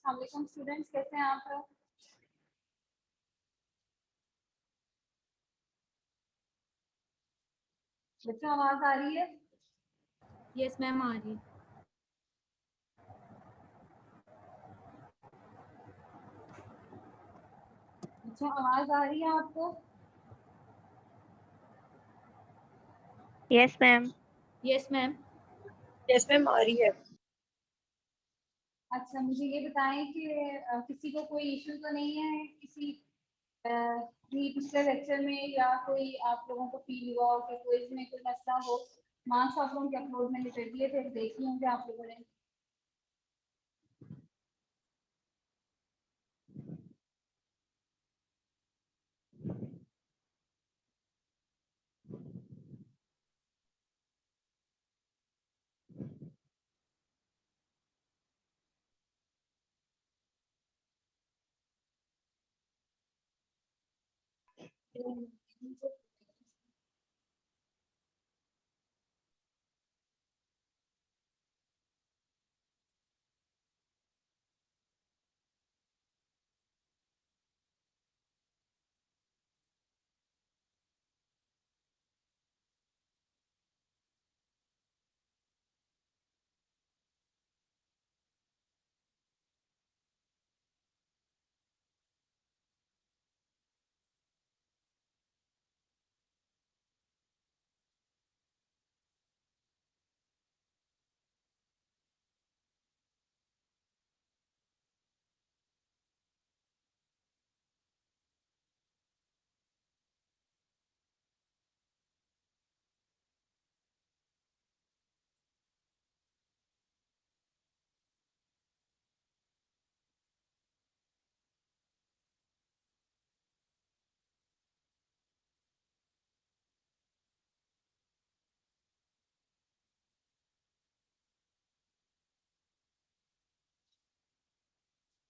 अस्सलाम वालेकुम स्टूडेंट्स, कैसे हैं आप लोग? बच्चों आवाज आ रही है? यस मैम आ रही। बच्चों आवाज आ रही है आपको? Yes ma'am. Yes ma'am. Yes ma'am आ रही है। अच्छा, मुझे ये बताएं कि किसी को कोई इश्यू तो नहीं है किसी पिछले लेक्चर में, या कोई आप लोगों को फील हुआ हो कि कोई इसमें कोई मसला हो? मार्क्स आप लोगों के अपलोड मैंने कर दिए थे, देख लिए होंगे आप लोगों ने।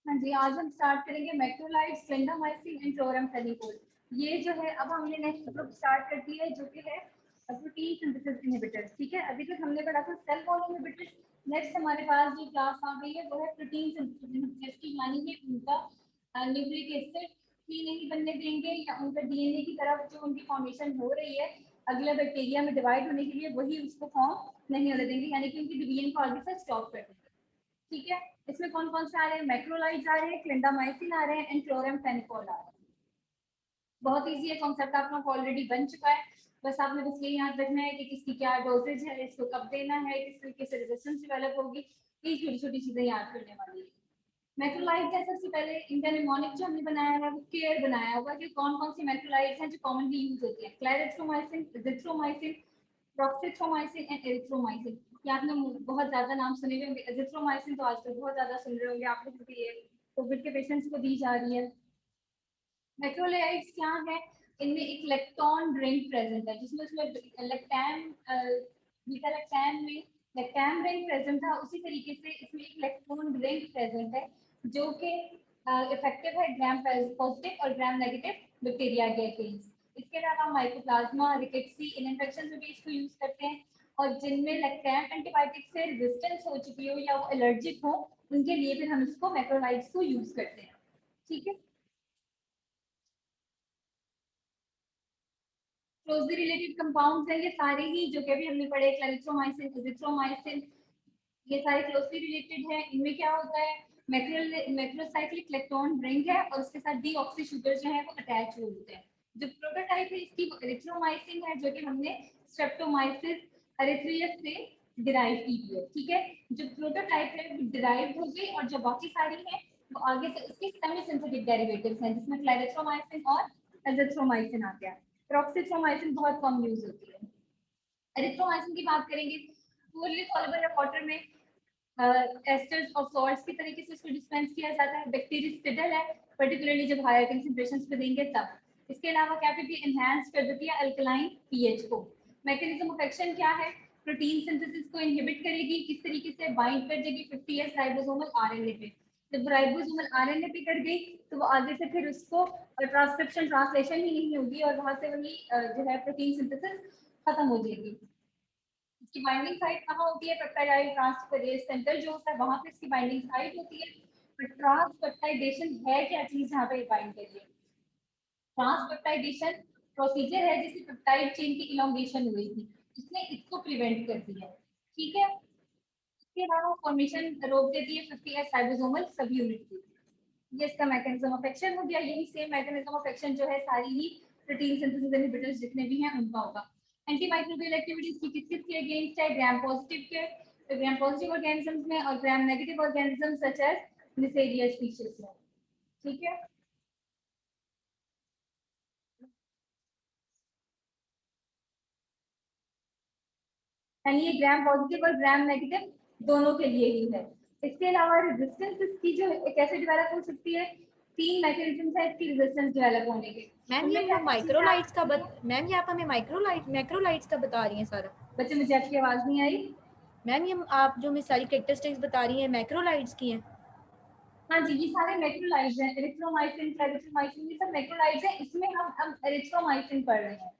हाँ जी, आज हम स्टार्ट करेंगे मैक्रोलाइड्स, क्लिंडामाइसिन एंड क्लोरामफेनिकोल। ये जो है अब हमने नेक्स्ट ग्रुप स्टार्ट कर दिया है, जो कि है प्रोटीन सिंथेसिस इनहिबिटर्स। ठीक है, अभी तक हमने पढ़ा था सेल वॉल इनहिबिटर्स। नेक्स्ट हमारे पास जो क्लास आ गई है वो है प्रोटीन सिंथेसिस इनहिबिटर्स की, यानी कि उनका न्यूक्लिक एसिड ही नहीं बनने देंगे, या उनका डीएनए की तरफ जो उनकी फॉर्मेशन हो रही है अगले बैक्टीरिया में डिवाइड होने के लिए, वही उसको फॉर्म नहीं होने देंगे, यानी कि उनकी डिवीजन को आगे से स्टॉप कर देंगे। ठीक है, इसमें कौन कौन से आ रहे हैं? मैक्रोलाइड्स आ रहे हैं, क्लिंडामाइसिन आ रहे हैं एंड क्लोरामफेनिकोल आ रहे हैं। बहुत इजी है, कॉन्सेप्ट आप लोगों को ऑलरेडी बन चुका है। बस आपने बस ये याद रखना है कि किसकी क्या डोजेज है, इसको कब देना है, किस तरीके से रेजिस्टेंस डेवलप होगी, ये छोटी छोटी चीजें याद करने वाली है। मैक्रोलाइड का सबसे पहले इनका निमोनिक जो हमने बनाया है वो केयर बनाया होगा कि कौन कौन सी मैक्रोलाइड्स हैं जो कॉमनली यूज होती है। Clarithromycin, azithromycin, roxithromycin and erythromycin. ये आपने बहुत ज्यादा नाम सुने होंगे। एजिथ्रोमाइसिन तो आजकल बहुत ज्यादा सुन रहे होंगे आप लोग, क्योंकि ये कोविड के पेशेंट्स को दी जा रही है। मैक्रोलाइड्स क्या है? इनमें एक लेक्टोन रिंग प्रेजेंट है, जिसमें उसमें लैक्टैम बीटा लैक्टैम में लैक्टैम रिंग प्रेजेंट था, उसी तरीके से इसमें एक लेक्टोन रिंग प्रेजेंट है, जो कि इफेक्टिव है ग्राम पॉजिटिव और ग्राम नेगेटिव बैक्टीरिया के अगेंस्ट। इसके अलावा माइकोप्लाज्मा रिकेट्सी इन इन्फेक्शन में भी इसको यूज करते हैं, और जिनमें लैक्टैम एंटीबायोटिक से रेजिस्टेंस हो चुकी हो या वो एलर्जिक हो, उनके लिए भी हम इसको मैक्रोलाइड्स को यूज करते हैं। ठीक है, क्लोजली रिलेटेड कंपाउंड्स हैं ये सारे ही, जो कि अभी हमने पढ़े, क्लेरिथ्रोमाइसिन, एजिथ्रोमाइसिन, ये सारे क्लोजली रिलेटेड हैं। इनमें क्या होता है? मैक्रोसाइक्लिक लेक्टोन रिंग है और उसके साथ डीऑक्सी शुगर जो है वो अटैच हुए होते हैं। जो प्रोटोटाइप है इसकी एरिथ्रोमाइसिन है, जो कि हमने स्ट्रेप्टोमाइसिस एरिथ्रियस से डिराइव की है। ठीक है, जो प्रोटोटाइप है वो डिराइव हो गई, और जो बाकी सारी है वो आगे से उसके सेमी सिंथेटिक डेरिवेटिव्स हैं, जिसमें क्लेरिथ्रोमाइसिन और एजिथ्रोमाइसिन आ गया। प्रोक्सिथ्रोमाइसिन बहुत कम यूज होती है। एरिथ्रोमाइसिन की बात करेंगे, पूर्ली सॉल्युबल वाटर में एस्टर्स और सॉल्ट्स के तरीके से इसको डिस्पेंस किया जाता है। बैक्टीरियसिडल है, पर्टिकुलरली जब हायर कंसंट्रेशंस पे देंगे तब। इसके अलावा कैपेसिटी एनहांस कर देती है अल्कलाइन पीएच को। मैकेनिज्म ऑफ एक्शन क्या है? प्रोटीन सिंथेसिस को इनहिबिट करेगी, किस तरीके से? बाइंड कर देगी 50S राइबोसोमल आरएनए पे। जब राइबोसोमल आरएनए पे कर गई तो वो आगे से फिर उसको ट्रांसक्रिप्शन ट्रांसलेशन ही नहीं होगी, और वहां से वही जो है प्रोटीन सिंथेसिस खत्म हो जाएगी। इसकी बाइंडिंग साइट कहाँ होती है? पेप्टाइड ट्रांसफरेज सेंटर जो होता है, वहां पे इसकी बाइंडिंग साइट होती है। ट्रांसपेप्टाइडेशन है क्या चीज जहाँ पे बाइंड करिए? ट्रांसपेप्टाइडेशन प्रोसीजर है जिससे पेप्टाइड चेन की इलोंगेशन हुई थी, इसने इसको प्रिवेंट कर दिया। ठीक है, इसके अलावा फॉर्मेशन रोक देती है 50s राइबोसोमल सब यूनिट की। ये इसका मैकेनिज्म ऑफ एक्शन हो गया। यही सेम मैकेनिज्म ऑफ एक्शन जो है सारी ही प्रोटीन सिंथेसिस इनहिबिटर्स जितने भी हैं उनका होगा। एंटी माइक्रोबियल एक्टिविटीज की किस के अगेंस्ट है? ग्राम पॉजिटिव के, ग्राम पॉजिटिव ऑर्गेनिजम्स में और gram negative organisms such as Neisseria species में। ठीक है, यानी ये ग्राम पॉजिटिव और ग्राम नेगेटिव दोनों के लिए ही है। इसके अलावा रेजिस्टेंस इसकी जो कैसे डेवलप हो सकती है? तीन मैकेनिज्म है इसकी रेजिस्टेंस डेवलप होने के। मैम ये वो माइक्रोलाइट्स का मैम ये आप हमें मैक्रोलाइट्स का बता रही हैं सारा। बच्चे मुझे आपकी आवाज नहीं आई। मैम ये आप जो हमें सारी कैरेक्टरिस्टिक्स बता रही हैं मैक्रोलाइट्स की हैं। हाँ जी, ये सारे मैक्रोलाइट्स हैं, एरिथ्रोमाइसिन, क्लेरिथ्रोमाइसिन, ये सब मैक्रोलाइट्स हैं। इसमें हम एरिथ्रोमाइसिन पढ़ रहे हैं।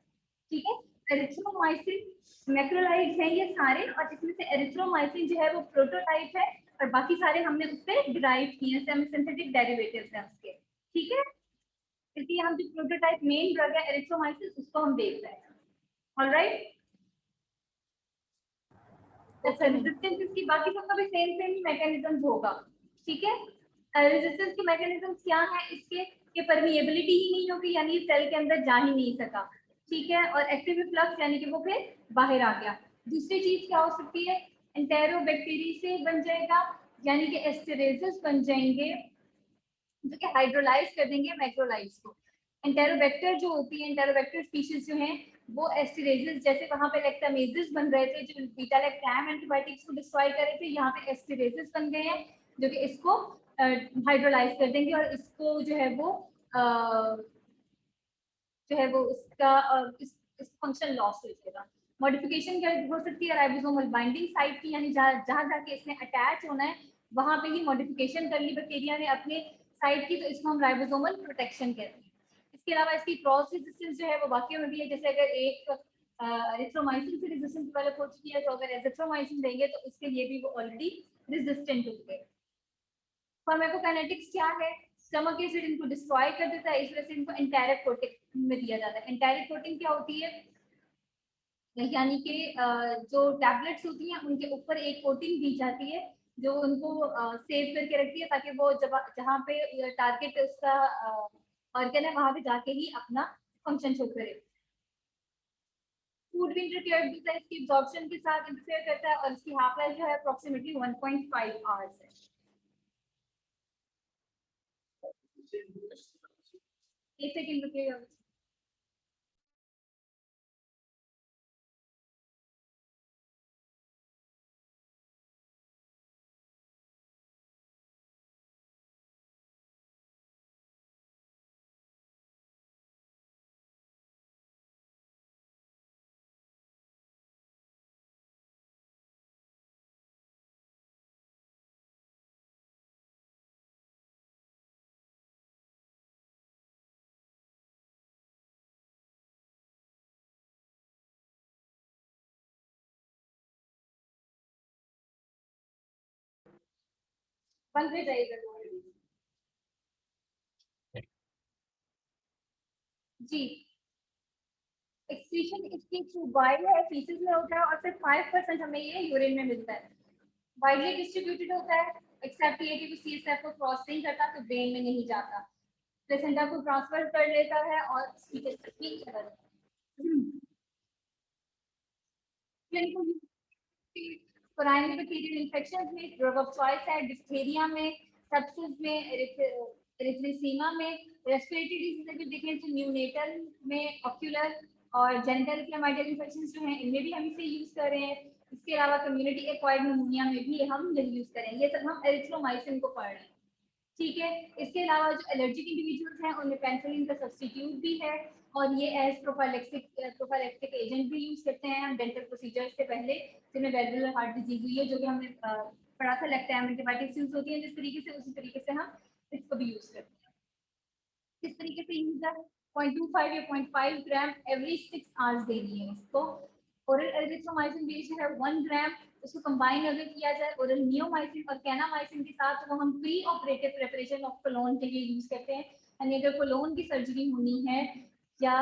ठीक है, एरिथ्रोमाइसिन मैक्रोलाइट्स हैं ये सारे, और इसमें से एरिथ्रोमाइसिन जो है वो प्रोटोटाइप है और बाकी सारे हमने उससे डिराइव किए हैं, सेमी सिंथेटिक डेरिवेटिव्स हैं उसके। ठीक है, इसलिए हम जो प्रोटोटाइप मेन ड्रग है एरिथ्रोमाइसिन उसको हम देख रहे हैं। Alright, okay ma'am. रेजिस्टेंस इसकी बाकी सबका भी सेम सेम ही मैकेनिज्म होगा। ठीक है, रेजिस्टेंस के मैकेनिज्म क्या है इसके? कि परमिएबिलिटी ही नहीं होगी, यानी सेल के अंदर जा ही नहीं सका। ठीक है, और एक्टिव फ्लक्स यानी कि वो फिर बाहर आ गया। दूसरी चीज क्या हो सकती है? एंटेरोबैक्टीरी से बन जाएगा, यानी कि एस्टेरेजेस बन जाएंगे जो कि हाइड्रोलाइज कर देंगे मैक्रोलाइट्स को। एंटेरोबैक्टर जो होती है, एंटेरोबैक्टर स्पीशीज जो हैं वो एस्टेरेजेस, जैसे वहां पे लैक्टामेजेस बन रहे थे जो बीटा लैक्टैम एंटीबायोटिक्स को डिस्ट्रॉय कर रहे थे, यहाँ पे एस्टेरेजेस बन गए हैं जो कि इसको हाइड्रोलाइज कर देंगे और इसको जो है वो इस फंक्शन लॉस हो जाएगा। मॉडिफिकेशन क्या हो सकती है? राइबोसोमल बाइंडिंग साइट की, यानी जहाँ जाके इसने अटैच होना है वहां पे ही मॉडिफिकेशन कर ली बैक्टीरिया ने अपने साइट की, तो इसको हम राइबोसोमल प्रोटेक्शन कहते हैं। इसके अलावा इसकी क्रॉस रेजिस्टेंस जो है वो बाकियों में भी है, जैसे अगर एक एरिथ्रोमाइसिन से रेजिस्टेंस डेवलप हो चुकी है तो अगर एजिथ्रोमाइसिन देंगे तो उसके लिए भी वो ऑलरेडी रेजिस्टेंट हो गए। फार्माकोकाइनेटिक्स क्या है? स्टमक एसिड इनको डिस्ट्रॉय कर देता है, इस वजह से इनको एंटेरिक कोटिंग में दिया जाता है। एंटेरिक कोटिंग क्या होती है? यानी कि जो टैबलेट्स होती हैं उनके ऊपर एक कोटिंग दी जाती है जो उनको सेव करके रखती है, ताकि वो जब जहाँ पे टारगेट उसका ऑर्गन है वहां पे जाके ही अपना फंक्शन शो करे। फूड भी इंटरफेयर होता है, इसकी एब्जॉर्प्शन के साथ इंटरफेयर करता है और इसकी हाफ लाइफ जो है अप्रोक्सीमेटली 1.5 आवर्स है। एक सेकंड रुकिएगा। बंद हो जाएगा जी। एक्सक्रीशन इसकी वाइड है, फीसेस में होता है और सिर्फ 5% हमें ये यूरिन में मिलता है। वाइडली डिस्ट्रीब्यूटेड होता है, एक्सेप्ट ये कि सीएसएफ को क्रॉस नहीं करता तो ब्रेन में नहीं जाता, प्लेसेंटा को ट्रांसफर कर लेता है और सीएसएफ की चला जाता है। प्राइमरी बैक्टीरियल इन्फेक्शन में ड्रग ऑफ चॉइस है, डिप्थीरिया में, सेप्सिस में, एरिथ्रीसीमा में। रेस्पिरेटरी डिजीज अगर देखें तो न्यूनेटल में, ऑक्यूलर और जेनिटल क्लेमाइडियल इन्फेक्शंस जो हैं इनमें भी हम इसे यूज कर रहे हैं। इसके अलावा कम्युनिटी एक्वायर्ड निमोनिया में भी हम यही यूज करें। ये सब हम एरिथ्रोमाइसिन को पढ़ रहे हैं। ठीक है, इसके अलावा जो एलर्जिक इंडिविजुअल्स हैं उनमें पेनिसिलिन का सब्स्टिट्यूट भी है और ये एज प्रोफाइलैक्टिक एजेंट भी यूज करते हैं हम डेंटल प्रोसीजर से पहले, जिनमें वेलवुलर हार्ट डिजीज हुई है जो कि हमने पढ़ा था, लैक्टैम एंटीबायोटिक्स यूज होती है जिस तरीके से, उसी तरीके से हम इसको भी यूज करते हैं। किस तरीके से यूज है? 0.25 या 0.5 ग्राम एवरी 6 आवर्स दे दिए इसको। ओरल एरिथ्रोमाइसिन बेस्ड है 1 ग्राम उसको कंबाइन अगर किया जाए ओरल नियोमाइसिन और कैनामाइसिन के साथ, तो हम pre operative preparation of colon के लिए यूज करते हैं। यानी अगर कोलोन की सर्जरी होनी है या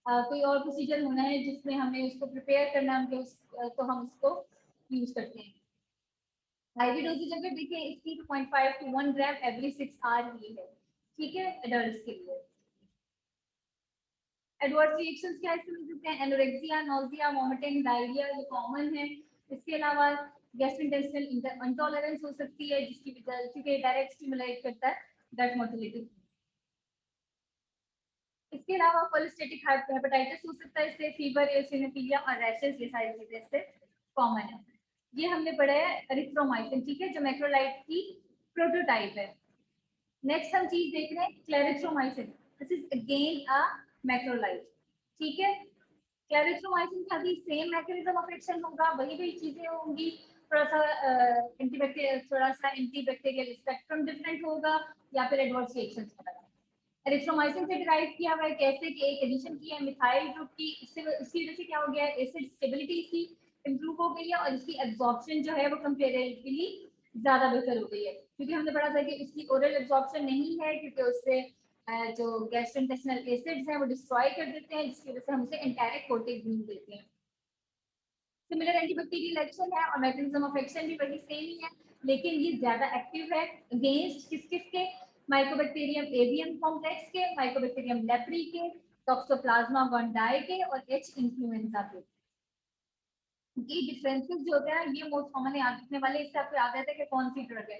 कोई और प्रोसीजर होना है जिसमें हमें उसको प्रिपेयर करना है, तो हम उसको यूज करते हैं। आईवी डोजेज अगर देखें इसकी 2.5 to 1 ग्राम एवरी 6 आवर ही है, ठीक है, एडल्ट्स के लिए। एडवर्स रिएक्शंस क्या इसमें मिल सकते हैं? एनोरेक्सिया, नोजिया, वोमिटिंग, डायरिया, ये कॉमन है। इसके अलावा गैस्ट्रोइंटेस्टाइनल इंटॉलरेंस हो सकती है, जिसकी वजह क्योंकि डायरेक्ट स्टिमुलेट करता है गट मोटिलिटी। इसके अलावा कोलेस्टेटिक हेपेटाइटिस हो सकता है इससे, फीवर, एसिनोफिलिया और रैशेस, ये सारी चीजें इससे कॉमन है। ये हमने पढ़ा है एरिथ्रोमाइसिन, ठीक है, जो मैक्रोलाइड की प्रोटोटाइप है। नेक्स्ट हम चीज देख रहे हैं clarithromycin. This is again a macrolide, ठीक है। क्लेरिथ्रोमाइसिन का भी सेम मैकेनिज्म ऑफ एक्शन होगा, वही चीजें होंगी, थोड़ा सा एंटीबैक्टीरियल स्पेक्ट्रम डिफरेंट होगा या फिर एडवर्स रिएक्शंस होगा। एरिथ्रोमाइसिन से डिराइव किया हुआ है, कैसे कि एक एडिशन की है मिथाइल ग्रुप की, इसकी वजह से क्या हो गया है, एसिड स्टेबिलिटी इसकी इंप्रूव हो गई है और इसकी एब्जॉर्प्शन जो है वो कंपेरेटिवली ज्यादा बेहतर हो गई है। क्योंकि हमने पढ़ा था कि इसकी ओरल एब्जॉर्प्शन नहीं है, क्योंकि उससे जो गैस्ट्रोइंटेस्टाइनल एसिड्स हैं वो डिस्ट्रॉय कर देते हैं, जिसकी वजह से हम उसे एंटायरिक कोटेज नहीं देते हैं। सिमिलर एंटीबैक्टीरियल एक्शन है और मैकेनिज्म ऑफ एक्शन भी वही सेम ही है, लेकिन ये ज्यादा एक्टिव है अगेंस्ट किसके? माइकोबैक्टीरियम एवियम कॉम्प्लेक्स के, माइकोबैक्टीरियम लेप्री के, टॉक्सोप्लाज्मा गोंडाई के और एच इन्फ्लुएंजा के। ये डिफरेंसेस जो होते हैं ये मोस्ट कॉमन याद रखने वाले, इससे आपको याद रहता है कि कौन सी ड्रग है,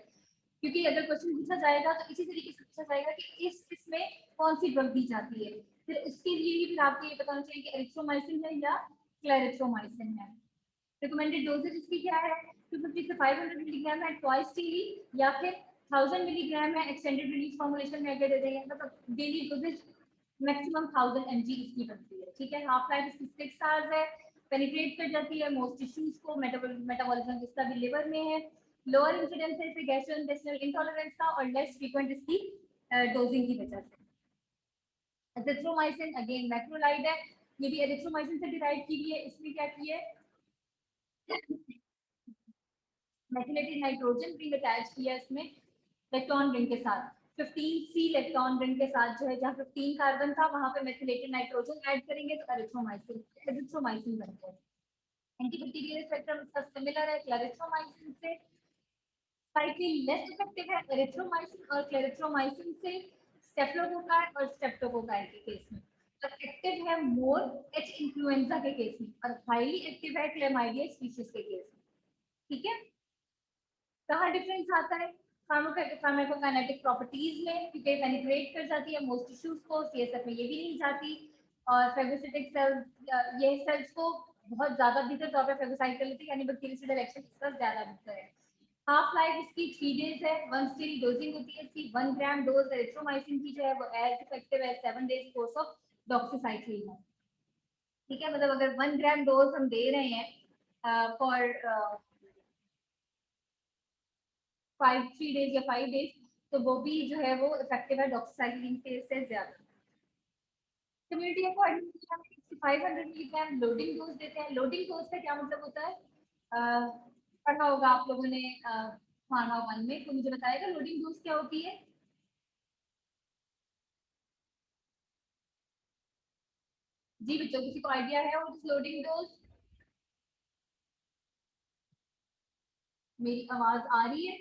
क्योंकि अगर क्वेश्चन पूछा जाएगा तो इसी तरीके से पूछा जाएगा कि इसमें कौन सी ड्रग दी जाती है। फिर इसके लिए भी फिर आपको ये बताना चाहिए कि एरिथ्रोमाइसिन है या क्लेरिथ्रोमाइसिन है। रिकमेंडेड डोजेज इसकी क्या है? 250 से 500 मिलीग्राम है ट्वाइस डेली, या फिर 1000 मिलीग्राम है एक्सटेंडेड रिलीज फॉर्मुलेशन में अगर दे देंगे, मतलब डेली डोजेज मैक्सिमम 1000 mg इसकी बनती है, ठीक है। हाफ लाइफ इसकी 6 आवर्स है, पेनिट्रेट कर जाती है मोस्ट टिश्यूज को, मेटाबॉलिज्म इसका भी लिवर में है, लोअर इंसिडेंस है इसे गैस्ट्रोइंटेस्टाइनल इंटॉलरेंस का और लेस फ्रीक्वेंट इसकी डोजिंग की वजह से। एजिथ्रोमाइसिन अगेन मैक्रोलाइड है, ये भी एजिथ्रोमाइसिन से डिराइव की गई है। इसमें क्या की है, मेथिलेटेड नाइट्रोजन रिंग अटैच किया इसमें इलेक्ट्रॉन रिंग के साथ, 15C इलेक्ट्रॉन रिंग के साथ जो है, जहाँ 15 कार्बन था वहां पे मेथिलेटेड नाइट्रोजन ऐड करेंगे तो एरिथ्रोमाइसिन बनता है। एंटीबैक्टीरियल स्पेक्ट्रम इसका सिमिलर है क्लेरिथ्रोमाइसिन से, स्लाइटली लेस इफेक्टिव है एरिथ्रोमाइसिन और क्लेरिथ्रोमाइसिन से स्टेफ्लोकोकाई और स्ट्रेप्टोकोकाई के केस में, और एक्टिव है मोर एच इन्फ्लुएंजा के केस में, और हाईली एक्टिव है क्लेमाइडिया स्पीशीज के केस में, ठीक है। कहाँ डिफरेंस आता है? फार्माकोकाइनेटिक प्रॉपर्टीज में, क्योंकि पेनिट्रेट कर जाती है मोस्ट टिश्यूज को, सीएसएफ में ये भी नहीं जाती, और फेगोसिटिक सेल्स, ये सेल्स को बहुत ज्यादा भीतर तौर पर फेगोसाइट कर लेती है, यानी बैक्टीरियाइडल एक्शन इसका ज्यादा भीतर है। हाफ लाइफ इसकी 3 डेज है, वंस डेली डोजिंग होती है इसकी, 1 ग्राम डोज एरिथ्रोमाइसिन की जो है वो एज इफेक्टिव है 7 डेज कोर्स ऑफ डॉक्सीसाइक्लिन है, ठीक है। मतलब अगर 1 ग्राम डोज हम दे रहे हैं फॉर 3 डेज या 5 डेज, तो वो भी जो है वो इफेक्टिव है डॉक्सीसाइक्लिन के से ज्यादा। Community according 500 milligram loading dose देते हैं। लोडिंग डोज का क्या मतलब होता है? पढ़ा होगा आप लोगों ने फार्मा 1 में, तो मुझे बताएगा लोडिंग डोज क्या होती है? जी बच्चों, किसी को आइडिया है व्हाट इज लोडिंग डोज? मेरी आवाज आ रही है?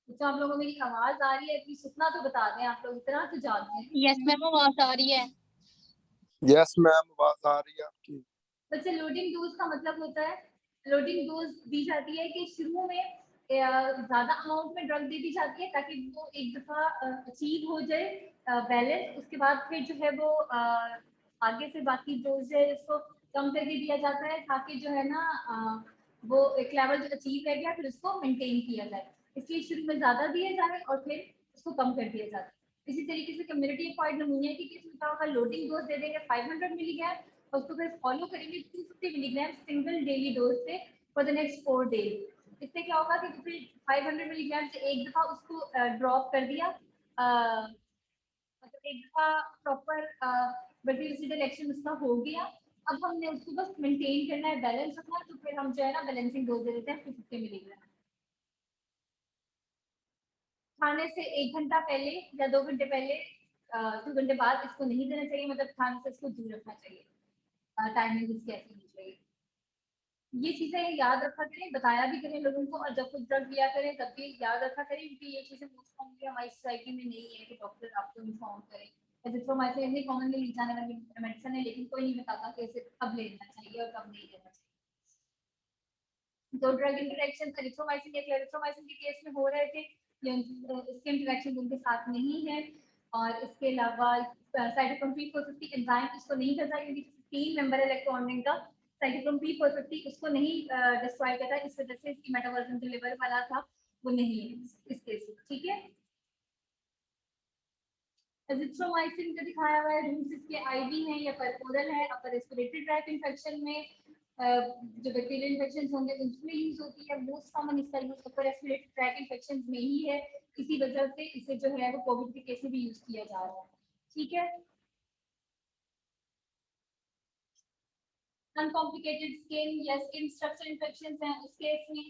बच्चों आप लोगों को मेरी आवाज आ रही है? प्लीज इतना तो बता दें, आप लोग इतना तो जानते हैं। यस मैम, आवाज आ रही है। यस मैम, आवाज आ रही है आपकी। बच्चे लोडिंग डोज का मतलब होता है, लोडिंग डोज दी जाती है कि शुरू में ज्यादा अमाउंट में ड्रग दे दी जाती है ताकि वो एक दफा अचीव हो जाए बैलेंस, उसके बाद फिर जो है वो आगे से बाकी डोज है इसको कम करके दिया जाता है, ताकि जो है ना वो एक लेवल जो अचीव कर गया फिर उसको मेंटेन किया जाए। इसलिए शुरू में ज्यादा दिए जाए और फिर उसको कम कर दिया जाता है। इसी तरीके से कम्युनिटी एक्वायर्ड निमोनिया की केस में क्या होगा, लोडिंग डोज दे देंगे 500 मिलीग्राम और उसको फिर फॉलो करेंगे 250 मिलीग्राम सिंगल डेली डोज से फॉर द नेक्स्ट 4 डेज। इससे क्या होगा कि फिर 500 मिलीग्राम से एक दफा उसको ड्रॉप कर दिया, मतलब एक का प्रॉपर वर्टिकल डायरेक्शन उसका हो गया। अब हमने उसको बस मेंटेन करना है, बैलेंस रखना है, तो फिर हम जो है ना बैलेंसिंग डोज दे देते हैं 250 मिलीग्राम। खाने से 1 घंटा पहले या 2 घंटे पहले, 2 घंटे बाद इसको नहीं देना चाहिए, मतलब खाने से इसको दूर रखना चाहिए। टाइमिंग इसकी ऐसी होनी चाहिए। ये चीजें याद रखा करें, बताया भी करें लोगों को, और जब खुद ड्रग लिया करें तब भी याद रखा करें, क्योंकि ये चीजें मोस्ट कॉमनली हमारी सोसाइटी में नहीं है कि डॉक्टर आपको इन्फॉर्म करें। एजिथ्रोमाइसिन इतनी कॉमनली ली जाने वाली मेडिसिन है, लेकिन कोई नहीं बताता कि इसे कब लेना चाहिए और कब नहीं लेना चाहिए। तो ड्रग इंटरेक्शन एरिथ्रोमाइसिन या क्लेरिथ्रोमाइसिन के केस में हो रहे थे, ये इसके इंटरेक्शन उनके साथ नहीं है। और इसके अलावा साइटोक्रोम P450 एंजाइम इसको नहीं करता, क्योंकि 3 मेंबर इलेक्ट्रॉनिक का साइटोक्रोम P450 उसको नहीं डिस्ट्रॉय करता, इस वजह से इसकी मेटाबॉलिज्म जो लिवर वाला था वो नहीं है इस केस में। ठीक है, एजिथ्रोमाइसिन का दिखाया हुआ है, रूट्स इसके आईवी हैं या परकोरल है। अपर रेस्पिरेटरी ट्रैक्ट इन्फेक्शन में जो बैक्टीरियल इन्फेक्शन होंगे उसमें यूज होती है। मोस्ट कॉमन इसका use upper respiratory tract infection में ही है, इसी वजह से इसे जो है वो कोविड के केस में भी यूज किया जा रहा है। ठीक है, अनकॉम्प्लिकेटेड स्किन या स्किन स्ट्रक्चर इन्फेक्शन हैं उस केस में।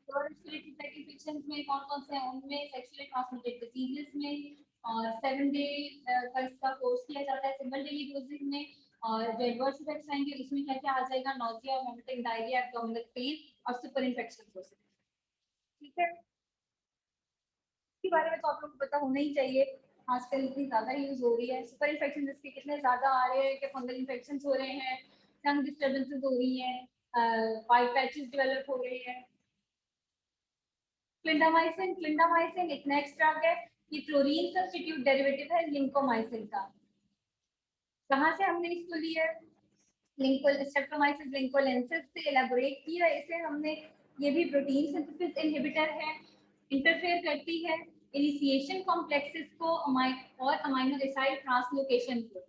और रेस्पिरेटरी ट्रैक्ट इन्फेक्शन में कौन कौन से हैं, उनमें सेक्सुअली ट्रांसमिटेड डिजीजेस में, और 7 डे का इसका कोर्स किया जाता है सिंगल डेली डोजेज में। और जो एडवर्स इफेक्ट्स आएंगे उसमें क्या क्या आ जाएगा, nausea, vomiting, diarrhoea, abdominal pain और सुपर इन्फेक्शन हो सकते हैं। ठीक है, इसके बारे में तो आप लोगों को पता होना ही चाहिए, आजकल इतनी ज्यादा यूज हो रही है। सुपर इन्फेक्शन इसके कितने ज्यादा आ रहे हैं कि फंगल इन्फेक्शन हो रहे हैं, टंग डिस्टर्बेंसेस हो रही हैं, वाइट पैचेस डेवलप हो रहे हैं। क्लिंडामाइसिन एक नेक्स्ट ड्रग है, ये क्लोरीन सब्स्टिट्यूट डेरिवेटिव है लिंकोमाइसिन का। कहाँ से हमने इसको लिया है, स्ट्रेप्टोमाइसिस लिंकोलेंसिस से एलैबोरेट किया है इसे हमने। ये भी प्रोटीन सिंथेसिस इनहिबिटर है, इंटरफेयर करती है इनिशिएशन कॉम्प्लेक्सेस को और अमाइनो एसिड ट्रांसलोकेशन को।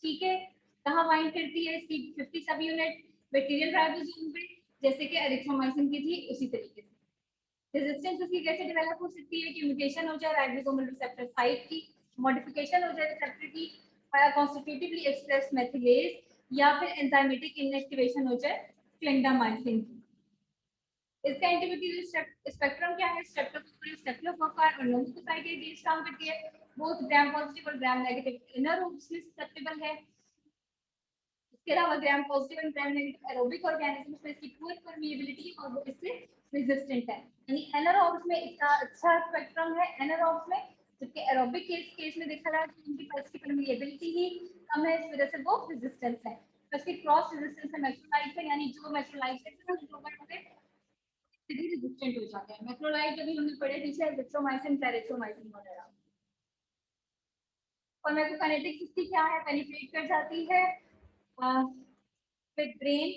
ठीक है, कहाँ बाइंड करती है, इसकी 50 सब यूनिट बैक्टीरियल राइबोसोम पे, जैसे कि एरिथ्रोमाइसिन की थी उसी तरीके से। रेजिस्टेंस उसकी कैसे डेवलप हो सकती है कि म्यूटेशन हो जाए राइबोसोमल रिसेप्टर साइट की, मॉडिफिकेशन हो जाए रिसेप्टर की, कॉन्स्टिट्यूटिवली एक्सप्रेस मेथिलेज, या फिर एंजाइमेटिक इनएक्टिवेशन हो जाए क्लिंडामाइसिन की। इसका एंटीबैक्टीरियल स्पेक्ट्रम क्या है, स्ट्रेप्टोकोकस, स्टेफिलोकोक्कस और नोमोकोसाइट के अगेंस्ट काम करती है, बोथ ग्राम पॉजिटिव और ग्राम नेगेटिव इनर रूट्स में ससेप्टेबल है। इसके अलावा gram positive and gram negative aerobic organisms में इसकी पुअर परमिएबिलिटी और वो इससे रेजिस्टेंट है। यानी एनारोब्स में इसका अच्छा स्पेक्ट्रम है, एनारोब्स में, जबकि एरोबिक केस में देखा रहा है कि उनकी पास की परमिएबिलिटी ही कम है, इस वजह से वो रेजिस्टेंस है। तो इसकी क्रॉस रेजिस्टेंस है मैक्रोलाइट से, यानी जो मैक्रोलाइट से इंप्रूवमेंट होते सीधे रेजिस्टेंट हो जाते हैं। मैक्रोलाइट जो भी हमने पढ़े पीछे एजिथ्रोमाइसिन, क्लेरिथ्रोमाइसिन वगैरह। और मैक्रोकाइनेटिक्स इसकी क्या है, पेनिट्रेट कर जाती है विद ब्रेन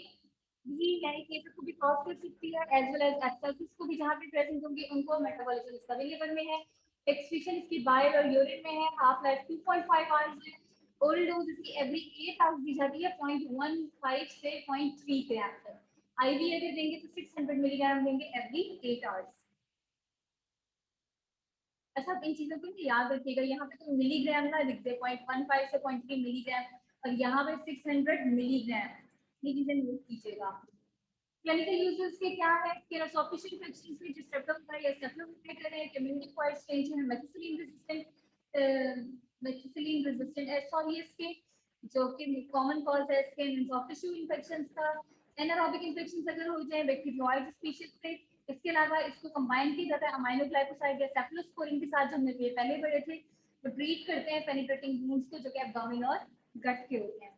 भी, यानी केसेस को भी क्रॉस कर सकती है, एज वेल एज एब्सेसिस को भी जहां पे प्रेजेंट होंगे उनको। मेटाबॉलिज्म इसका भी लिवर में है, एक्सक्रीशन इसकी बाइल और यूरिन में है, हाफ लाइफ 2.5 आवर्स है। ओरल डोज इसकी एवरी 8 आवर्स दी जाती है, 0.15 से 0.3 ग्राम तक। आईवी अगर देंगे तो 600 मिलीग्राम देंगे एवरी 8 आवर्स। अच्छा, इन चीजों को याद रखिएगा, यहाँ पे तो मिलीग्राम ना लिख दे, 0.15 से 0.3 मिलीग्राम, और यहाँ पे 600 मिलीग्राम, ये चीजें नोट कीजिएगा। क्लिनिकल यूजेस के क्या है, केरासोफिशियल इन्फेक्शंस में जो स्ट्रेप्टोकोकस या स्टेफिलोकोकस है, कम्युनिटी एक्वायर्ड स्टेज है, मेथिसिलिन रेजिस्टेंट एसओरियस के, जो कि कॉमन कॉज है skin and soft tissue infections का। एनारोबिक इन्फेक्शंस अगर हो जाए बैक्टीरियोइड स्पीशीज से। इसके अलावा इसको कंबाइन किया जाता है अमाइनो ग्लाइकोसाइड या सेफलोस्पोरिन के साथ, जो हमने पहले पढ़े थे। तो ट्रीट करते हैं पेनिट्रेटिंग वुंड्स को जो कि एब्डोमेन और गट के होते हैं।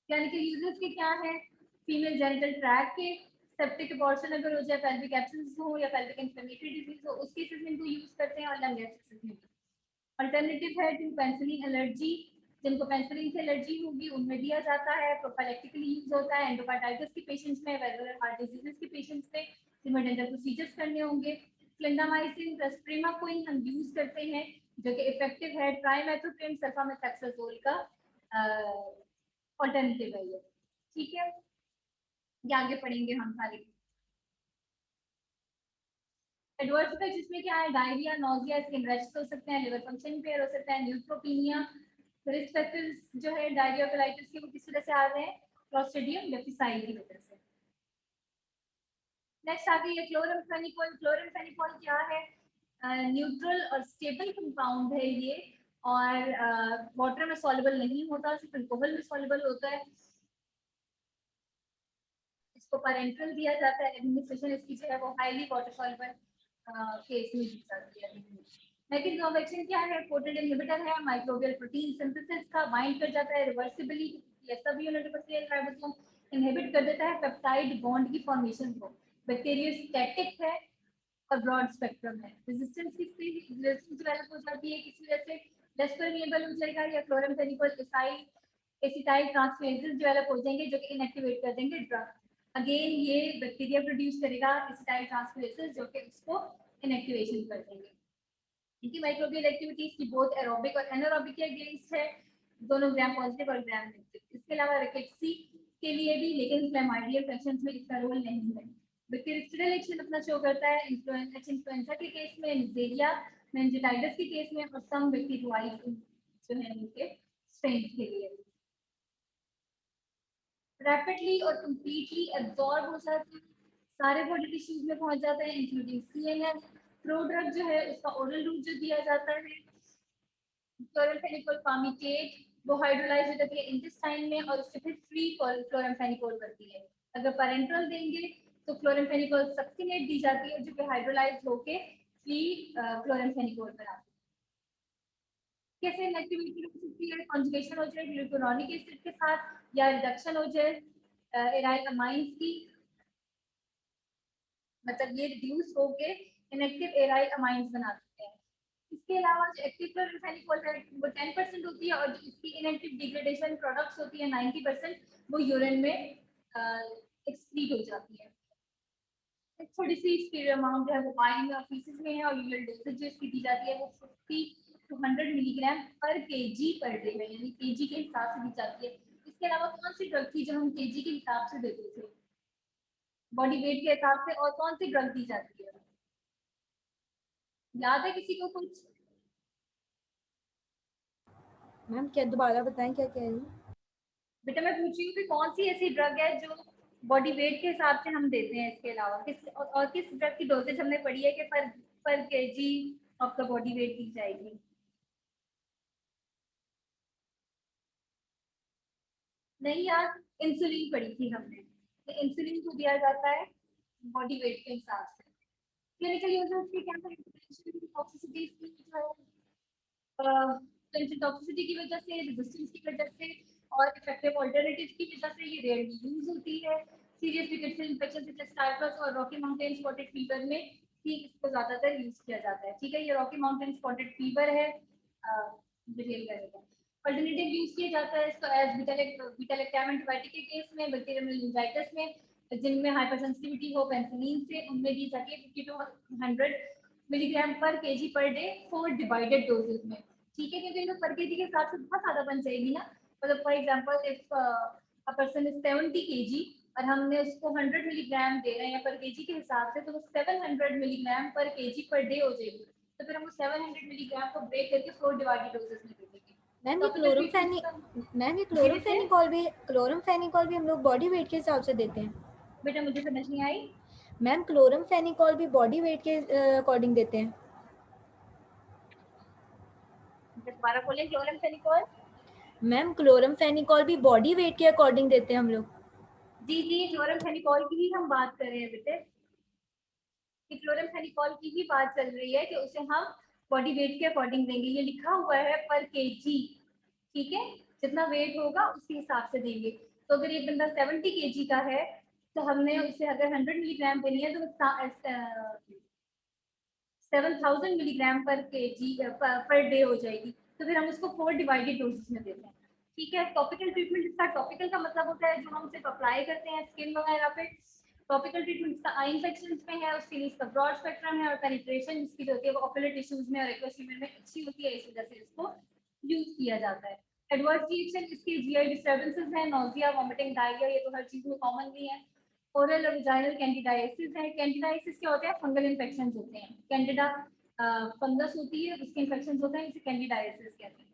क्लिनिकल यूजेस के क्या है, फीमेल जेनिटल ट्रैक्ट के सेप्टिक अबॉर्शन अगर हो जाए, पेल्विक एब्सेंस हो या पेल्विक इन्फ्लेमेटरी डिजीज हो, उस केसेस में इनको यूज करते हैं, और लंग एब्सेंस में। अल्टरनेटिव है टू पेनिसिलिन एलर्जी, जिनको पेनिसिलिन से एलर्जी होगी उनमें दिया जाता है, प्रोफाइलैक्टिकली यूज होता है एंडोकार्डाइटिस के पेशेंट्स में, वेलुलर हार्ट डिजीजेस के पेशेंट्स में, जिनमें डेंटल प्रोसीजर्स करने होंगे। क्लिंडामाइसिन, प्रेस्प्रेमाकोइन हम यूज करते हैं, जो कि इफेक्टिव है ट्राइमेथोप्रिन सल्फामेथाक्साजोल का ऑल्टरनेटिव है ये। ठीक है, ये आगे पढ़ेंगे हम सारे। एडवर्स इफेक्ट जिसमें क्या है, डायरिया, नोजिया, स्किन रैशेस हो सकते हैं, लिवर फंक्शन इम्पेयर हो सकता है, न्यूट्रोपीनिया। रिस्क फैक्टर्स जो है डायरिया कोलाइटिस के वो किस वजह से आ रहे हैं, क्लॉस्ट्रिडियम डिफिसाइल की वजह से। नेक्स्ट आ गई है क्लोरमफेनिकोल। क्लोरमफेनिकोल क्या है, न्यूट्रल और स्टेबल कंपाउंड है ये, और वाटर में सॉल्युबल नहीं होता, सिर्फ अल्कोहल में सॉल्युबल होता है। इसको पैरेंटल दिया जाता है, एडमिनिस्ट्रेशन इसकी जो है वो हाईली वाटर सॉल्युबल केस में दी जाती है। मैकेनिज्म ऑफ एक्शन क्या है, पोटेंट इनहिबिटर है, माइक्रोबियल प्रोटीन सिंथेसिस का बाइंड कर जाता है रिवर्सिबली, ये सभी यूनिवर्सल राइबोसोम इनहिबिट कर देता है पेप्टाइड बॉन्ड की फॉर्मेशन को। बैक्टीरियोस्टैटिक है और ब्रॉड स्पेक्ट्रम है। रेजिस्टेंस किससे डेवलप हो जाती है, किसी वजह से लेस परमिएबल हो जाएगा, या क्लोरमफेनिकोल एसिटाइल ट्रांसफेरेजेस डेवलप हो जाएंगे जो कि इनएक्टिवेट कर देंगे ड्रग। अगेन ये बैक्टीरिया प्रोड्यूस करेगा एसिटाइल ट्रांसफेरेजेस जो कि उसको इनएक्टिवेशन कर देंगे। इनकी माइक्रोबियल एक्टिविटीज की बहुत एरोबिक और एनारोबिक के अगेंस्ट है, दोनों ग्राम पॉजिटिव और ग्राम नेगेटिव। इसके अलावा रिकेट्सी के लिए भी, लेकिन क्लैमाइडियल इन्फेक्शंस में इसका रोल नहीं है। बैक्टीरियल एक्शन अपना शो करता है इन्फ्लुएंजा के केस में, निजेरिया, मेनिंजाइटिस के केस में, और सम बैक्टीरियाइड जो है उनके स्ट्रेन के लिए। रैपिडली और कंप्लीटली एब्जॉर्ब हो जाते हैं, सारे बॉडी टिश्यूज में पहुंच जाते हैं इंक्लूडिंग सीएनएस। प्रोड्रग जो है उसका ओरल रूट जो दिया जाता है, क्लोरमफेनिकोल पामिटेट, वो हाइड्रोलाइज हो जाती है इंटेस्टाइन में और उससे फिर फ्री क्लोरमफेनिकोल बनती है। अगर पैरेंटल देंगे तो क्लोरमफेनिकोल सक्सिनेट दी जाती है जो कि हाइड्रोलाइज होके फ्री क्लोरमफेनिकोल बनाती है। कैसे इनएक्टिविटी हो सकती है, कॉन्जुगेशन हो जाए ग्लूकुरोनिक एसिड के साथ, या रिडक्शन हो जाए एराइल अमाइंस की, मतलब ये रिड्यूस होके इनएक्टिव एराइल अमाइंस बनाते हैं। इसके अलावा जो एक्टिव क्लोरमफेनिकोल है वो 10% होती है, और जो इसकी इनएक्टिव डिग्रेडेशन प्रोडक्ट्स होती है 90%, वो यूरिन में एक्सक्रीट हो जाती है। एक थोड़ी सी इसकी अमाउंट है वो बाइल और फीसेस में है, और यूरिनल डोसेज जो इसकी दी जाती है वो 50 to 100 milligram per kg per day में, यानी केजी के हिसाब से दी जाती है। इसके अलावा कौन सी ड्रग थी जो हम केजी के हिसाब से देते थे, बॉडी वेट के हिसाब से, और कौन सी ड्रग दी जाती है, याद है किसी को कुछ? मैम क्या दोबारा बताएं, क्या कह रही हैं? बेटा मैं पूछ रही हूँ कि कौन सी ऐसी ड्रग है जो बॉडी वेट के हिसाब से हम देते हैं, इसके अलावा किस और किस ड्रग की डोजेज हमने पढ़ी है कि per kg of the body weight दी जाएगी? नहीं यार, इंसुलिन पढ़ी थी हमने, तो इंसुलिन को दिया जाता है बॉडी वेट के हिसाब से। क्लिनिकल यूजेस की क्या करें, टॉक्सिसिटी की जो है टॉक्सिसिटी की वजह से, रेजिस्टेंस की वजह से, और इफेक्टिव ऑल्टरनेटिव की वजह से ये रेयरली यूज होती है। सीरियस रिकेट्स इन्फेक्शन जैसे टाइफस और रॉकी माउंटेन स्पॉटेड फीवर में ही इसको ज्यादातर यूज किया जाता है। ठीक है, ये रॉकी माउंटेन स्पॉटेड फीवर है, डिटेल करेगा। अल्टरनेटिव यूज किया जाता है इसको एज बीटा-लैक्टम एंटीबायोटिक के केस में, बैक्टीरियल मेनिंजाइटिस में, जिनमें हाइपरसेंसिटिविटी हो पेनिसिलिन से, उनमें दी जाती है 50 to 100 milligram per kg per day 4 divided doses में। ठीक है, क्योंकि इनको पर केजी के हिसाब से बहुत ज्यादा बन जाएगी ना, मतलब for example if a person is 70 KG और हमने उसको 100 मिलीग्राम दे रहे हैं पर केजी के हिसाब से, तो वो 700 milligram per kg per day हो जाएगी। तो फिर हम 700 मिलीग्राम को ब्रेक करके 4 डिवाइडेड डोजेज में दे देंगे। मैम ये क्लोरमफेनिकोल भी हम लोग बॉडी वेट के हिसाब से देते हैं? बेटा मुझे समझ नहीं आई। मैम क्लोरमफेनिकोल भी बॉडी वेट के अकॉर्डिंग देते हैं? दोबारा बोलें, क्लोरमफेनिकोल? मैम क्लोरमफेनिकोल भी बॉडी वेट के अकॉर्डिंग देते हैं हम लोग? जी जी, क्लोरमफेनिकोल की ही हम बात कर रहे हैं बेटे, कि क्लोरमफेनिकोल की ही बात चल रही है कि उसे हम बॉडी वेट के अकॉर्डिंग देंगे। ये लिखा हुआ है पर केजी, ठीक है, जितना वेट होगा उसके हिसाब से देंगे। तो अगर एक बंदा 70 केजी का है तो हमने उसे अगर 100 मिलीग्राम देनी है तो 7000 milligram per kg per day हो जाएगी। तो फिर हम उसको 4 डिवाइडेड डोजेस में देते हैं। ठीक है, टॉपिकल ट्रीटमेंट, इसका टॉपिकल का मतलब होता है जो हम सिर्फ अप्लाई करते हैं स्किन वगैरह पे। टॉपिकल ट्रीटमेंट इसका आई इन्फेक्शन में है, उसके लिए इसका ब्रॉड स्पेक्ट्रम है, और पेनिट्रेशन इसकी जो होती है वो ओकुलर टिश्यूज में और एक्वस ह्यूमन में अच्छी होती है, इस वजह से इसको यूज किया जाता है। एडवर्स रिएक्शन इसके जीआई डिस्टर्बेंसेस है, नोजिया, वॉमिटिंग, डायरिया, ये तो हर चीज में कॉमन भी है। ओरल और वजाइनल कैंडिडाइसिस है। कैंडिडाइसिस क्या होता है? फंगल इन्फेक्शन होते हैं। कैंडिडा फंगस होती है, उसके इन्फेक्शन होते हैं, इसे कैंडिडाइसिस कहते हैं।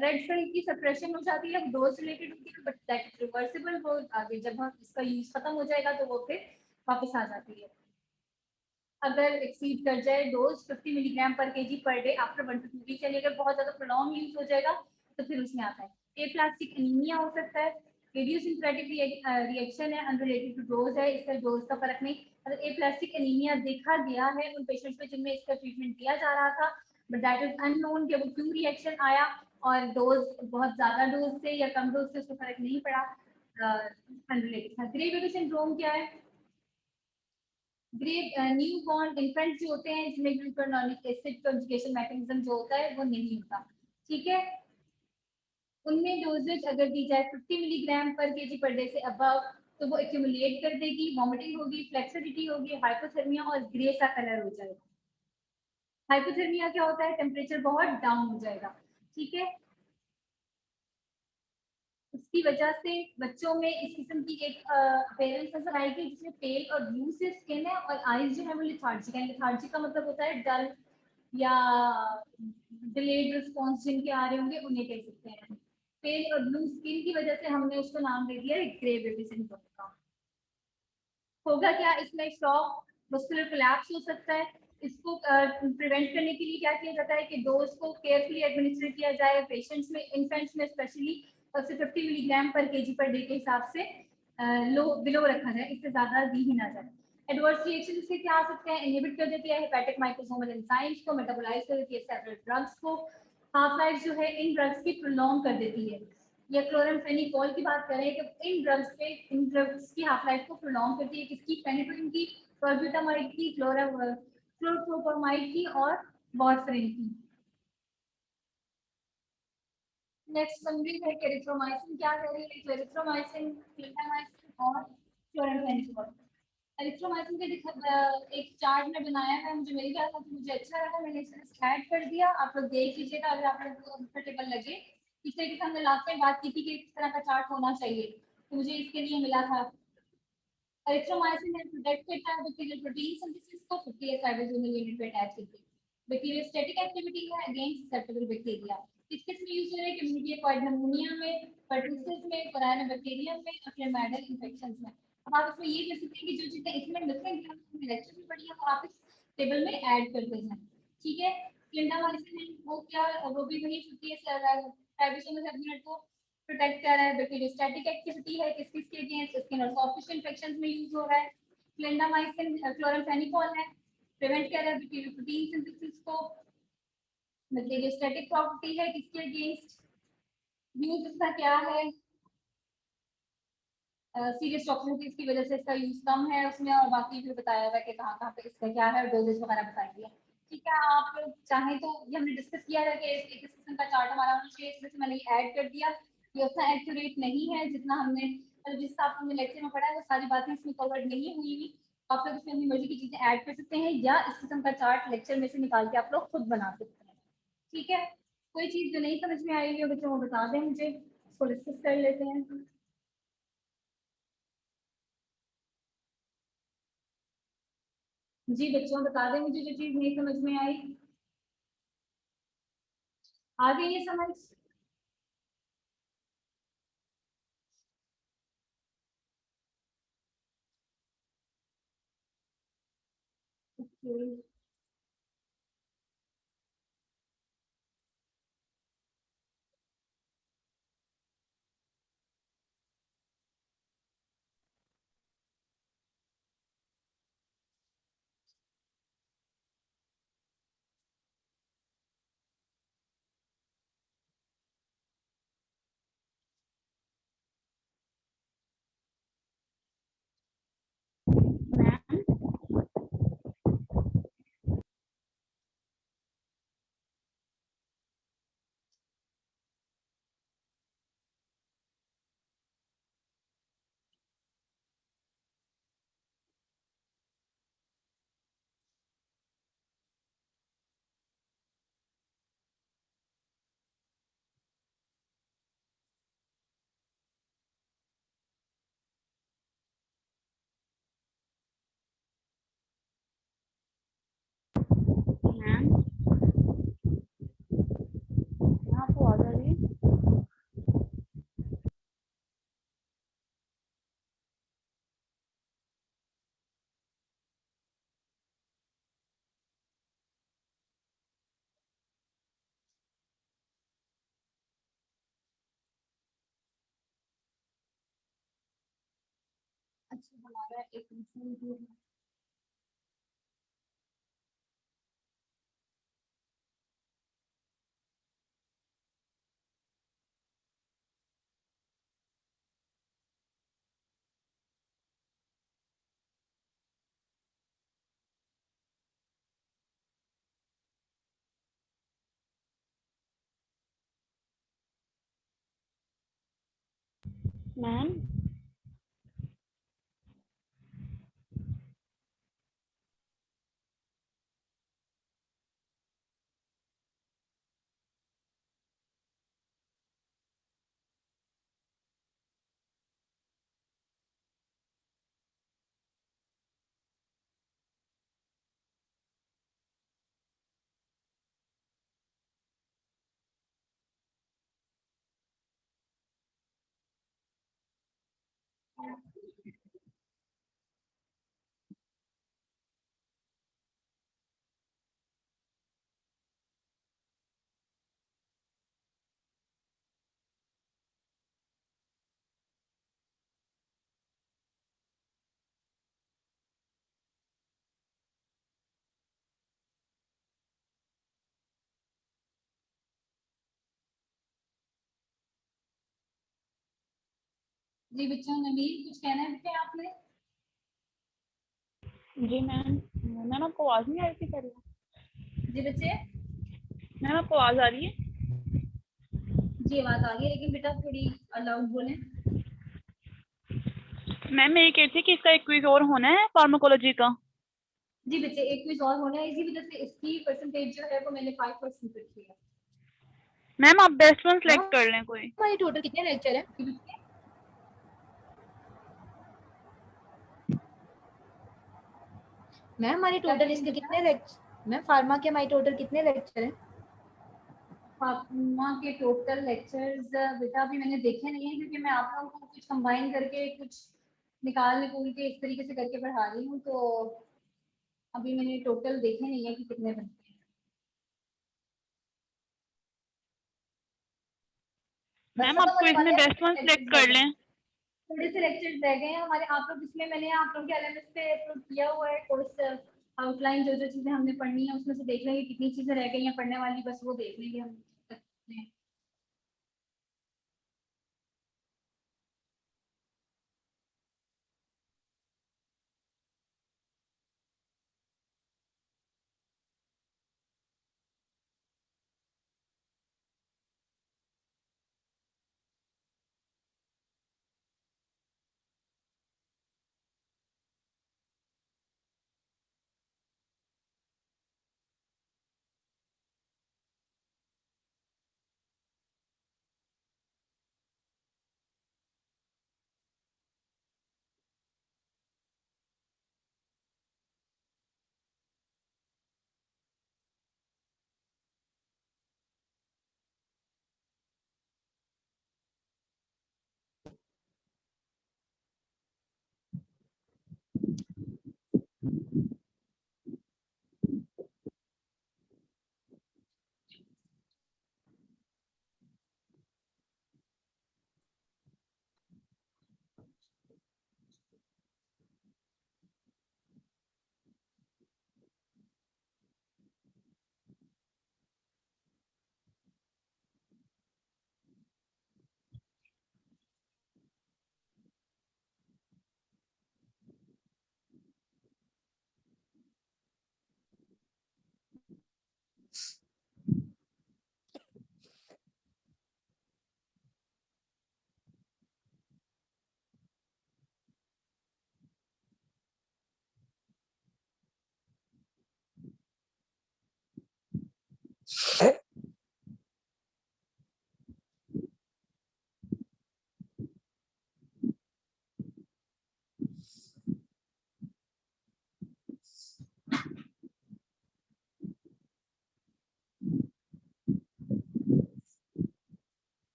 रेड सेल की सप्रेशन हो जाती है, डोज रिलेटेड होती है, बट दैट इज रिवर्सिबल। वो आगे जब हम इसका यूज खत्म हो जाएगा तो वो फिर वापस आ जाती है। अगर एक्सीड कर जाए dose 50 milligram per kg per day after 1 to 2 week, यानी अगर बहुत ज्यादा प्रोलॉन्ग यूज हो जाएगा तो फिर उसमें आता है। एप्लास्टिक एनीमिया हो सकता है। इडियोसिंक्रेटिक रिएक्शन है, अनरिलेटेड टू डोज है, इसका डोज का फर्क नहीं। अगर एप्लास्टिक एनीमिया देखा गया है उन पेशेंट्स में जिनमें इसका ट्रीटमेंट दिया जा रहा था, बट दैट इज अननोन कि वो क्यों रिएक्शन आया, और डोज बहुत ज्यादा डोज से या कम डोज से उसको फर्क नहीं पड़ा, अनरिलेटेड था। ग्रे बेबी सिंड्रोम क्या है? ग्रेव न्यू बॉर्न इन्फेंट जो होते हैं जिसमें ग्लूटानोनिक एसिड कंजुगेशन मैकेनिज्म जो होता है वो नहीं होता, ठीक है। उनमें डोजेज अगर दी जाए 50 milligram per kg per day से अबव, तो वो एक्यूमुलेट कर देगी, वॉमिटिंग होगी, फ्लेक्सिडिटी होगी, हाइपोथर्मिया और ग्रे सा कलर हो जाएगा। हाइपोथर्मिया क्या होता है? टेम्परेचर बहुत डाउन हो जाएगा, ठीक है। उसकी वजह से बच्चों में इस किस्म की एक अपेयरेंस नजर आएगी जिसमें पेल और ब्लू से स्किन है, और आईज जो है वो लिथार्जिक है। लिथार्जिक का मतलब होता है डल या डिलेड रिस्पॉन्स जिनके आ रहे होंगे उन्हें कह सकते हैं। पेल और ब्लू स्किन की वजह से हमने उसको नाम दे दिया ग्रे बेबी सिंड्रोम का। होगा क्या इसमें? शॉक, मस्कुलर कोलैप्स हो सकता है। इसको प्रिवेंट करने के लिए क्या किया जाता है कि डोज को केयरफुली एडमिनिस्टर किया जाए पेशेंट्स में, इन्फेंट्स में स्पेशली, और 50 milligram per kg per day के हिसाब से लो बिलो रखा जाए, इससे ज्यादा दी ही ना जाए। एडवर्स रिएक्शन इसके क्या आ सकते हैं? इनहिबिट कर देती है हेपेटिक माइक्रोसोमल एंजाइम्स को, मेटाबोलाइज कर देती है सेवरल ड्रग्स को। हाफ लाइफ जो है इन ड्रग्स की प्रोलॉन्ग कर देती है। या क्लोरामफेनिकोल की बात करें तो इन ड्रग्स की हाफ लाइफ को प्रोलॉन्ग करती है। किसकी? फेनिटोइन की, टॉर्ब्यूटामाइड की, क्लोरोप्रोपामाइड की और वारफेरिन की। नेक्स्ट समरी है कि एरिथ्रोमाइसिन क्या कह रही है? एरिथ्रोमाइसिन, क्लिंडामाइसिन और क्लोरामफेनिकोल। एरिथ्रोमाइसिन का एक चार्ट में बनाया है, मुझे मिल गया था तो मुझे अच्छा लगा, मैंने इसे ऐड कर दिया। आप लोग देख लीजिएगा अगर आप लोग को कंफर्टेबल लगे। इस तरीके से हमने लास्ट में बात की थी कि किस तरह का चार्ट होना चाहिए, तो मुझे इसके लिए मिला था। एरिथ्रोमाइसिन है प्रोटेक्ट करता है बैक्टीरियल प्रोटीन सिंथेसिस को, 50 राइबोसोमल यूनिट पे अटैच करके। बैक्टीरियोस्टैटिक एक्टिविटी है अगेंस्ट ससेप्टेबल बैक्टीरिया। किस किस में यूज हो रहा है? कम्युनिटी एक्वायर्ड निमोनिया में, पर्टुसिस में, कोराइनोबैक्टीरियम में और क्लेमाइडल इन्फेक्शंस में। अब आप इसमें ये कर सकते हैं कि जो चीजें इसमें मिसिंग है हमने लेक्चर में पढ़ी है वो आप इस टेबल में ऐड करते जाएं, ठीक है। क्लिंडामाइसिन है वो क्या? वो भी वही 50 राइबोसोमल यूनिट को प्रोटेक्ट कर रहा है। बैक्टीरियोस्टैटिक एक्टिविटी है किस किस के अगेंस्ट? स्किन और सॉफ्ट टिश्यू इन्फेक्शंस में यूज हो रहा है। क्लिंडामाइसिन क्लोरामफेनिकोल है, प्रिवेंट कर रहा है बैक्टीरियल प्रोटीन सिंथेसिस को। बैक्टीरियोस्टैटिक प्रॉपर्टी है किसके अगेंस्ट? यूज इसका क्या है? सीरियस टॉक्सिसिटीज की वजह से इसका यूज कम है उसमें, और बाकी भी बताया हुआ है कि कहाँ कहाँ पे इसका क्या है, डोजेज वगैरह बताएंगे, ठीक है। आप लोग चाहें तो ये हमने डिस्कस किया था कि एक किस्म का चार्ट हमारा होना चाहिए, इसमें से मैंने ऐड कर दिया। ये उतना एक्यूरेट नहीं है जितना हमने जिस हिसाब से हमने लेक्चर में पढ़ा है, वो सारी बातें इसमें कवर्ड नहीं हुई हुई। आप लोग इसमें अपनी मर्जी की चीजें ऐड कर सकते हैं, या इस किस्म का चार्ट लेक्चर में से निकाल के आप लोग खुद बना सकते हैं, ठीक है। कोई चीज जो नहीं समझ में आई हो बच्चों को बता दें मुझे, इसको डिस्कस कर लेते हैं। जी बच्चों बता दें मुझे जो चीज नहीं समझ में आई। आ गई ये समझ? ओके। मैम अच्छा हमारा एक कंसर्न भी है। मैम जी बच्चों, नवीन कुछ कहना है बेटे आपने? जी मैम आपको आवाज़ नहीं आ रही थी पहले? जी बच्चे, मैम आपको आवाज़ आ रही है? जी आवाज आ रही है, लेकिन बेटा थोड़ी अलाउड बोलें। मैम मैं ये कह रही थी कि इसका एक क्विज और होना है फार्माकोलॉजी का। जी बच्चे, एक क्विज और होना है, इसी वजह से इसकी परसेंटेज जो है वो मैंने 5% रखी है। मैम आप बेस्ट वन मैम सेलेक्ट कर लें कोई। हमारी टोटल कितने लेक्चर हैं? जी बच्चे, मैम हमारी क्या टोटल कह रही इसके हैं कितने बेटा? लेक्चर, मैम फार्मा के हमारी टोटल कितने लेक्चर हैं? फातिमा के टोटल लेक्चर्स बेटा अभी मैंने देखे नहीं है, क्योंकि मैं आप लोगों को कुछ कंबाइन करके कुछ निकाल निकूल के इस तरीके से करके पढ़ा रही हूँ, तो अभी मैंने टोटल देखे नहीं है कि कितने बनते हैं। बस मैम खत्म आप होने क्विज वाले में हैं, बेस्ट थोड़े वन से सेलेक्ट लेक्चर्स रह कर गए हैं। लें। थोड़े से लेक्चर्स रह गए हैं हमारे, आप लोग इसमें मैंने आप लोगों के एलएमएस पे अपलोड किया हुआ है कोर्स आउटलाइन, जो जो चीजें हमने पढ़नी है उसमें से देख लेंगे कितनी चीजें रह गई हैं पढ़ने वाली, बस वो देख लेंगे हम।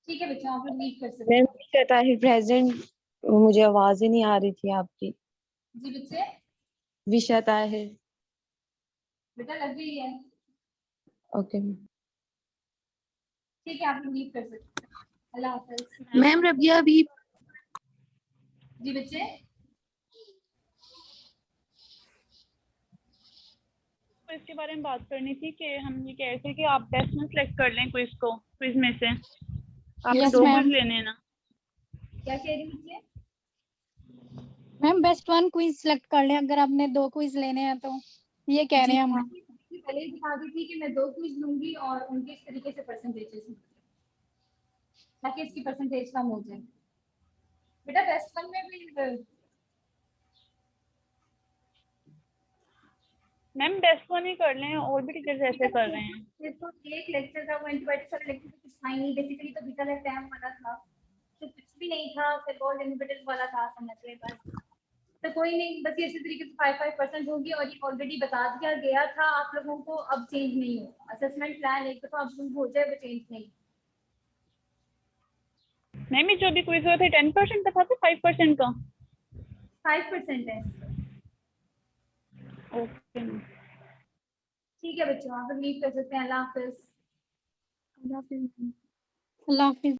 ठीक है बच्चों, आप लोग लीव कर सकते मैम हैं। विशा ताहिर प्रेजेंट। मुझे आवाज ही नहीं आ रही थी आपकी। जी बच्चे, विशा ताहिर। बेटा लग गई है। ओके। ठीक है, आप लोग लीव कर सकते हैं। अल्लाह हाफिज। मैम रबिया अभी जी बच्चे, तो इसके बारे में बात करनी थी कि हम ये कह रहे थे कि आप बेस्ट में सेलेक्ट कर लें क्विज को, क्विज में से आपने Yes, 2 क्विज ma'am. लेने हैं ना। क्या कह रही बच्चे? Ma'am best one quiz select कर लें अगर आपने 2 क्विज लेने हैं तो, ये कह रहे हैं हम। पहले ही दिखा दी थी कि मैं 2 क्विज लूंगी और उनके इस तरीके से परसेंटेजेस ताकि इसकी परसेंटेज कम हो जाए। बेटा बेस्ट वन में भी मैम बेस्ट वन ही कर लें, और भी टीचर्स ऐसे कर रहे हैं। ये तो एक लेक्चर था, वो एंटीबायोटिक वाला लेक्चर तो कुछ था ही नहीं, बेसिकली तो बीटा लैक्टम वाला था, तो कुछ भी नहीं था, सिर्फ ऑल इनहिबिटर्स वाला था, समझ रहे बस। तो कोई नहीं, बस ये इसी तरीके से 5% होगी और ये ऑलरेडी बता दिया गया था आप लोगों को, अब चेंज नहीं होगा। असेसमेंट प्लान एक दफा आप लोगों को हो जाए, वो चेंज नहीं। मैम ये जो भी क्विज हुए थे 10% का था तो 5% का? 5% है। ओके। ठीक है बच्चों, आप लीव कर सकते हैं। अल्लाह हाफिज। अल्लाह हाफिज।